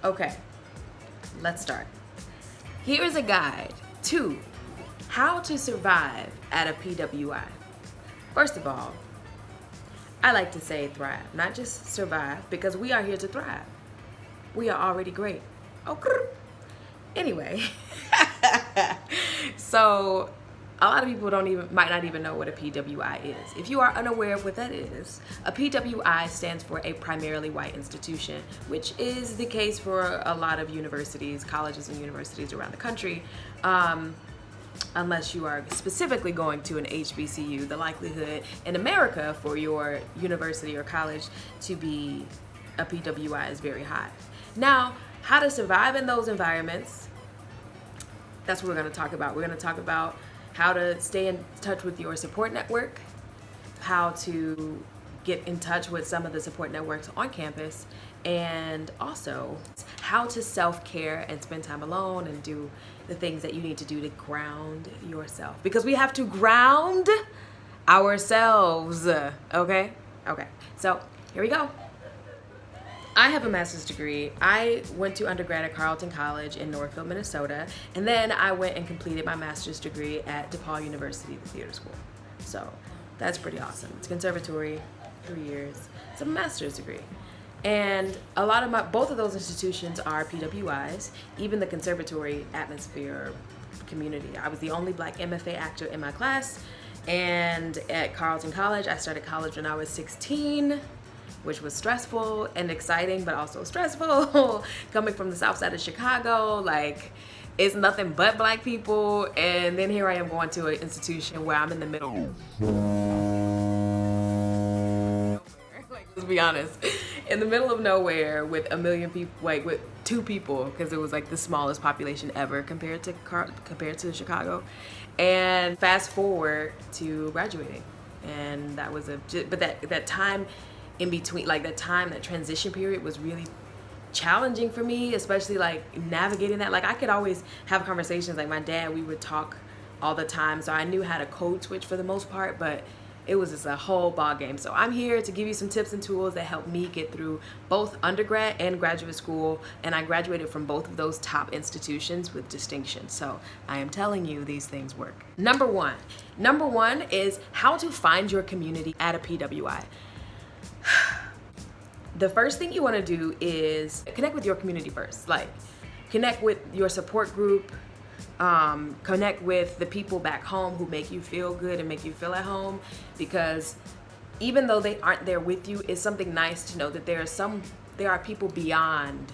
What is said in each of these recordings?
Okay, let's start. Here is a guide to how to survive at a PWI. First of all, I like to say thrive, not just survive, because we are here to thrive. We are already great. Okay. Anyway, so a lot of people might not even know what a PWI is. If you are unaware of what that is, a PWI stands for a primarily white institution, which is the case for a lot of universities, colleges and universities around the country. Unless you are specifically going to an HBCU, the likelihood in America for your university or college to be a PWI is very high. Now, how to survive in those environments, that's what we're going to talk about. We're going to talk about how to stay in touch with your support network, how to get in touch with some of the support networks on campus, and also how to self-care and spend time alone and do the things that you need to do to ground yourself. Because we have to ground ourselves, okay? Okay, so here we go. I have a master's degree. I went to undergrad at Carleton College in Northfield, Minnesota, and then I went and completed my master's degree at DePaul University, the theater school. So that's pretty awesome. It's conservatory, 3 years. It's a master's degree. And both of those institutions are PWIs, even the conservatory atmosphere community. I was the only black MFA actor in my class, and at Carleton College, I started college when I was 16, which was stressful and exciting, but also stressful. Coming from the south side of Chicago, like, it's nothing but black people, and then here I am going to an institution where I'm in the middle. Let's be honest, in the middle of nowhere with a million people, like with 2 people, because it was like the smallest population ever compared to Chicago. And fast forward to graduating, and that was that time in between, like that transition period was really challenging for me, especially like navigating that. Like I could always have conversations, like my dad, we would talk all the time, so I knew how to code switch for the most part, but it was just a whole ball game. So I'm here to give you some tips and tools that help me get through both undergrad and graduate school, and I graduated from both of those top institutions with distinction. So I am telling you, these things work. Number one is how to find your community at a PWI. The first thing you want to do is connect with your community first. Like, connect with your support group, connect with the people back home who make you feel good and make you feel at home, because even though they aren't there with you, it's something nice to know that there are people beyond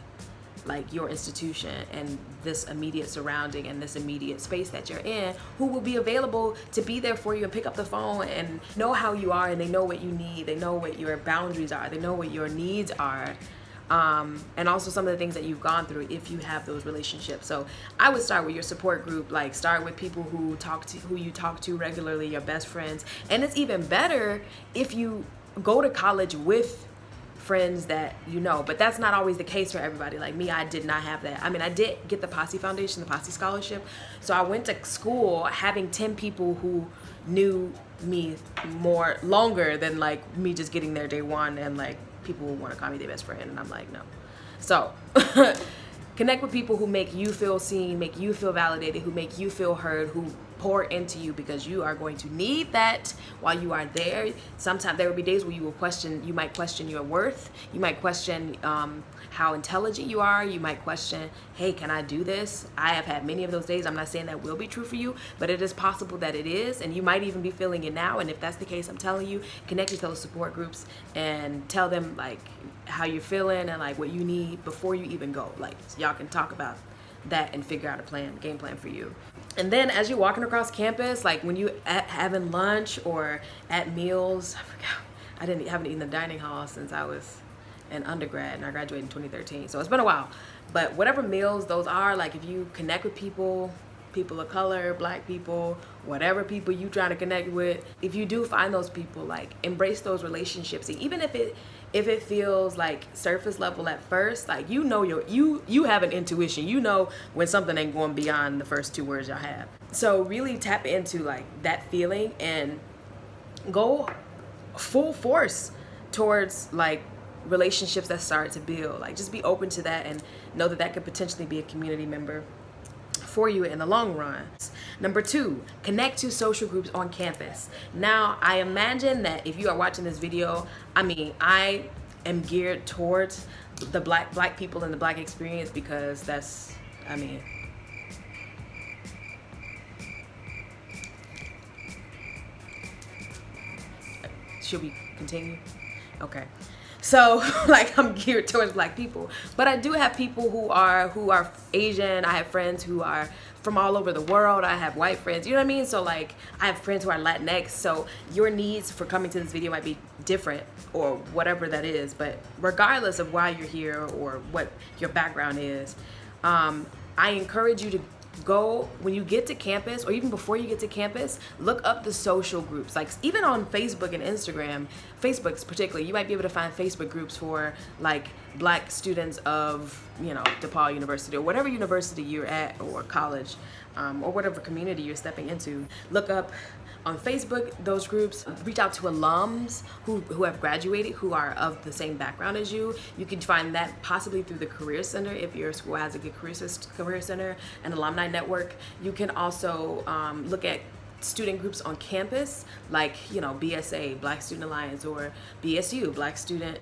like your institution and this immediate surrounding and this immediate space that you're in, who will be available to be there for you and pick up the phone and know how you are, and they know what you need, they know what your boundaries are, they know what your needs are, and also some of the things that you've gone through if you have those relationships. So I would start with your support group, like start with people who you talk to regularly, your best friends. And it's even better if you go to college with friends that you know, but that's not always the case for everybody. Like me, I did not have that. I mean, I did get the Posse Foundation, the Posse Scholarship, so I went to school having 10 people who knew me longer than like me just getting there day one, and like people will want to call me their best friend, and I'm like, no. So connect with people who make you feel seen, make you feel validated, who make you feel heard, who pour into you, because you are going to need that while you are there. Sometimes there will be days where you might question your worth. You might question how intelligent you are. You might question, hey, can I do this? I have had many of those days. I'm not saying that will be true for you, but it is possible that it is, and you might even be feeling it now. And if that's the case, I'm telling you, connect with those support groups and tell them like how you're feeling and like what you need before you even go. Like, so y'all can talk about that and figure out a game plan for you. And then as you're walking across campus, like when you having lunch or at meals, I forgot, haven't eaten in the dining hall since I was an undergrad, and I graduated in 2013, so it's been a while. But whatever meals those are, like if you connect with people of color, black people, whatever people you trying to connect with, if you do find those people, like embrace those relationships. And even if it feels like surface level at first, like you know you have an intuition, you know when something ain't going beyond the first 2 words y'all have. So really tap into like that feeling and go full force towards like relationships that start to build. Like, just be open to that and know that that could potentially be a community member for you in the long run. Number 2, connect to social groups on campus. Now, I imagine that if you are watching this video, I am geared towards the black people and the black experience, because that's, should we continue? Okay. So, like, I'm geared towards black people, but I do have people who are Asian. I have friends who are from all over the world. I have white friends, you know what I mean? So, like, I have friends who are Latinx. So your needs for coming to this video might be different, or whatever that is. But regardless of why you're here or what your background is, I encourage you to go, when you get to campus, or even before you get to campus, look up the social groups. Like, even on Facebook and Instagram, Facebook's particularly, you might be able to find Facebook groups for like black students of, DePaul University or whatever university you're at, or college, or whatever community you're stepping into. Look up on Facebook those groups. Reach out to alums who have graduated, who are of the same background as you. You can find that possibly through the Career Center if your school has a good Career Center and alumni network. You can also look at student groups on campus, like, BSA, Black Student Alliance, or BSU, Black Student,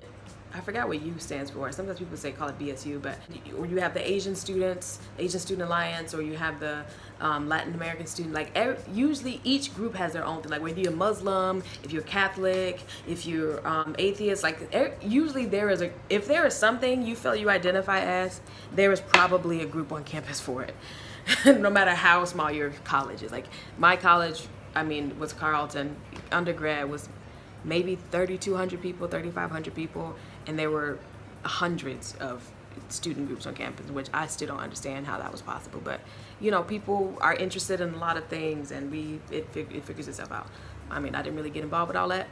I forgot what U stands for. Sometimes people call it BSU, or you have the Asian Student Alliance, or you have the Latin American student. Like, usually each group has their own thing. Like, whether you're Muslim, if you're Catholic, if you're atheist, like, usually if there is something you feel you identify as, there is probably a group on campus for it. No matter how small your college is. Like, my college, was Carleton. Undergrad was maybe 3,200 people, 3,500 people, and there were hundreds of student groups on campus, which I still don't understand how that was possible. But, people are interested in a lot of things, and it figures itself out. I didn't really get involved with all that,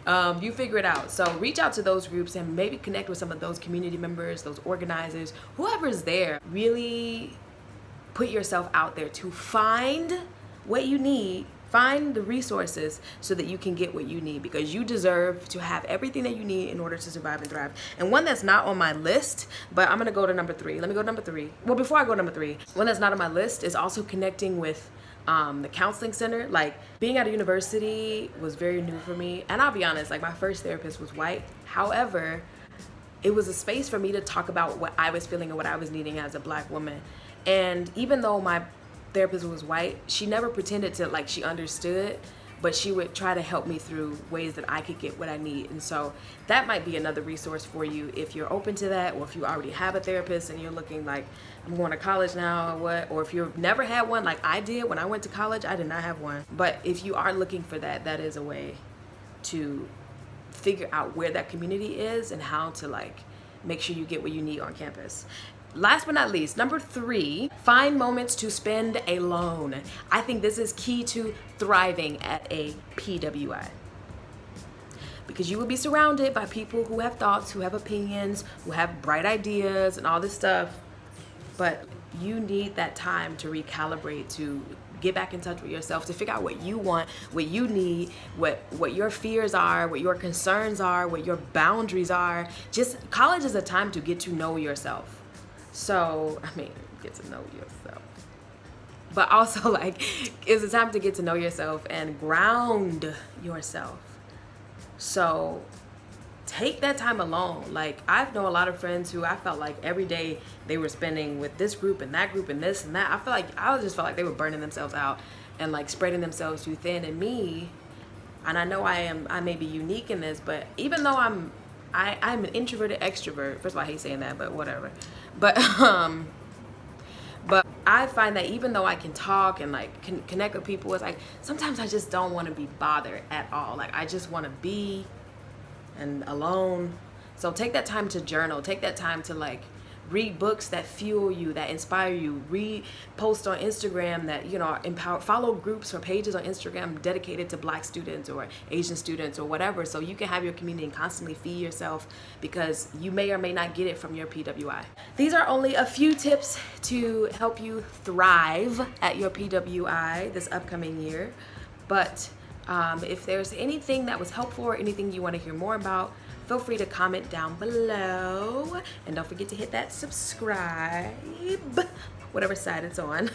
but you figure it out. So reach out to those groups and maybe connect with some of those community members, those organizers, whoever's there. Really put yourself out there to find what you need. Find the resources so that you can get what you need, because you deserve to have everything that you need in order to survive and thrive. And one that's not on my list, but I'm gonna go to number 3. Let me go to number 3. Well, before I go to number 3, one that's not on my list is also connecting with the counseling center. Like, being at a university was very new for me. And I'll be honest, like, my first therapist was white. However, it was a space for me to talk about what I was feeling and what I was needing as a black woman. And even though my therapist was white, she never pretended to, like, she understood, but she would try to help me through ways that I could get what I need. And so that might be another resource for you if you're open to that, or if you already have a therapist and you're looking like, I'm going to college now, or what, or if you've never had one like I did when I went to college. I did not have one. But if you are looking for that, that is a way to figure out where that community is and how to, like, make sure you get what you need on campus. Last but not least, number 3, find moments to spend alone. I think this is key to thriving at a PWI, because you will be surrounded by people who have thoughts, who have opinions, who have bright ideas and all this stuff, but you need that time to recalibrate, to get back in touch with yourself, to figure out what you want, what you need, what your fears are, what your concerns are, what your boundaries are. Just, college is a time to get to know yourself. So, get to know yourself. But also, like, it's a time to get to know yourself and ground yourself. So, take that time alone. Like, I've known a lot of friends who I felt like every day they were spending with this group and this and that. I just felt like they were burning themselves out and, like, spreading themselves too thin. And me, and I know I may be unique in this, but even though I'm an introverted extrovert. First of all, I hate saying that, but whatever. But I find that even though I can talk and, like, connect with people, it's like sometimes I just don't want to be bothered at all. Like, I just want to be and alone. So take that time to journal. Take that time to, like, read books that fuel you, that inspire you. Read posts on Instagram that, empower. Follow groups or pages on Instagram dedicated to black students or Asian students or whatever, so you can have your community and constantly feed yourself, because you may or may not get it from your PWI. These are only a few tips to help you thrive at your PWI this upcoming year. But if there's anything that was helpful or anything you want to hear more about, Feel free to comment down below. And don't forget to hit that subscribe, whatever side it's on.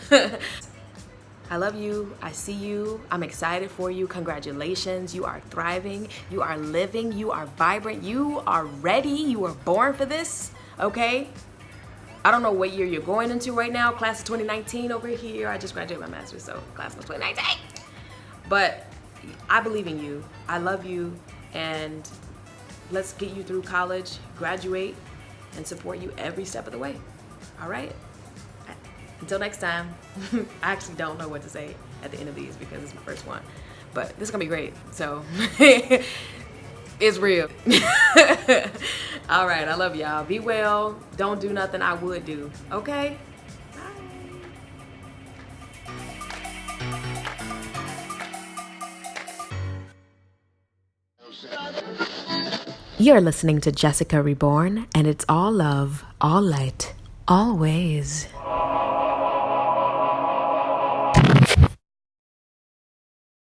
I love you. I see you. I'm excited for you. Congratulations. You are thriving. You are living. You are vibrant. You are ready. You were born for this. Okay? I don't know what year you're going into right now. Class of 2019 over here. I just graduated my master's, so class of 2019. But I believe in you. I love you. And let's get you through college, graduate, and support you every step of the way. All right? Until next time. I actually don't know what to say at the end of these because it's my first one. But this is going to be great. So it's real. All right. I love y'all. Be well. Don't do nothing I would do. Okay? You're listening to Jessica Reborn, and it's all love, all light, always.